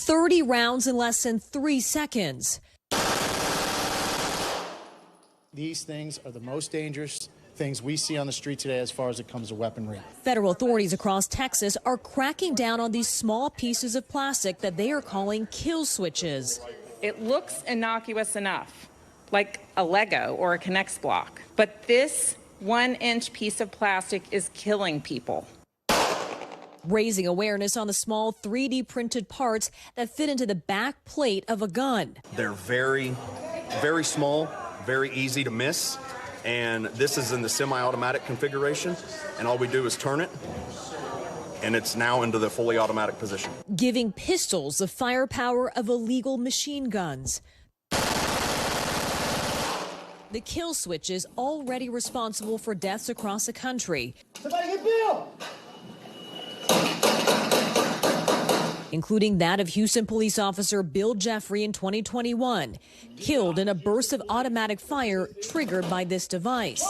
30 rounds in less than 3 seconds. These things are the most dangerous things we see on the street today as far as it comes to weaponry. Federal authorities across Texas are cracking down on these small pieces of plastic that they are calling kill switches. It looks innocuous enough, like a Lego or a K'NEX block, but this 1-inch piece of plastic is killing people. Raising awareness on the small 3D printed parts that fit into the back plate of a gun. They're very, very small, very easy to miss, and this is in the semi-automatic configuration, and all we do is turn it, and it's now into the fully automatic position. Giving pistols the firepower of illegal machine guns. The kill switch is already responsible for deaths across the country. Somebody get Bill! Including that of Houston police officer Bill Jeffrey in 2021, killed in a burst of automatic fire triggered by this device.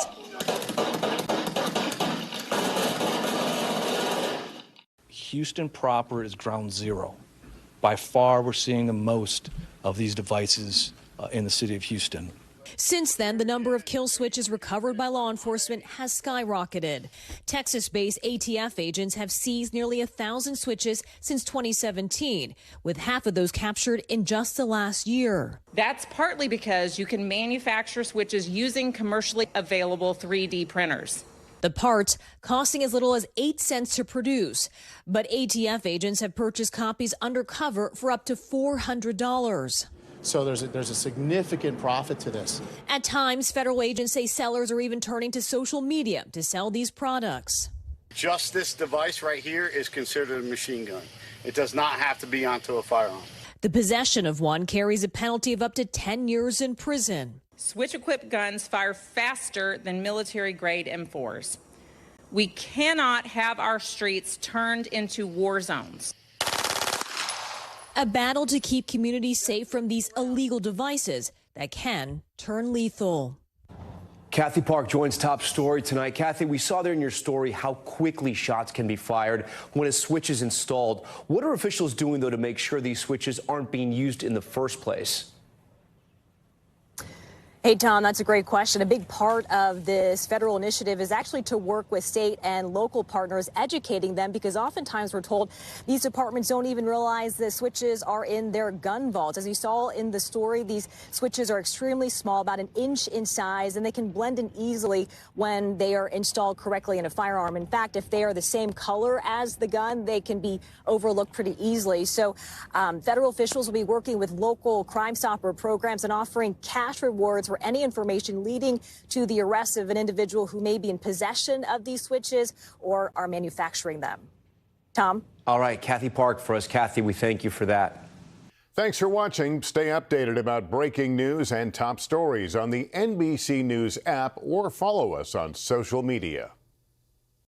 Houston proper is ground zero. By far, we're seeing the most of these devices in the city of Houston. Since then, the number of kill switches recovered by law enforcement has skyrocketed. Texas-based ATF agents have seized nearly 1,000 switches since 2017, with half of those captured in just the last year. That's partly because you can manufacture switches using commercially available 3D printers. The parts costing as little as 8 cents to produce. But ATF agents have purchased copies undercover for up to $400. So there's a significant profit to this. At times, federal agents say sellers are even turning to social media to sell these products. Just this device right here is considered a machine gun. It does not have to be onto a firearm. The possession of one carries a penalty of up to 10 years in prison. Switch-equipped guns fire faster than military-grade M4s. We cannot have our streets turned into war zones. A battle to keep communities safe from these illegal devices that can turn lethal. Kathy Park joins Top Story tonight. Kathy, we saw there in your story how quickly shots can be fired when a switch is installed. What are officials doing, though, to make sure these switches aren't being used in the first place? Hey, Tom, that's a great question. A big part of this federal initiative is actually to work with state and local partners, educating them, because oftentimes we're told these departments don't even realize the switches are in their gun vaults. As you saw in the story, these switches are extremely small, about 1 inch in size, and they can blend in easily when they are installed correctly in a firearm. In fact, if they are the same color as the gun, they can be overlooked pretty easily. So federal officials will be working with local Crime Stopper programs and offering cash rewards for any information leading to the arrest of an individual who may be in possession of these switches or are manufacturing them. Tom? All right, Kathy Park for us. Kathy, we thank you for that. Thanks for watching. Stay updated about breaking news and top stories on the NBC News app or follow us on social media.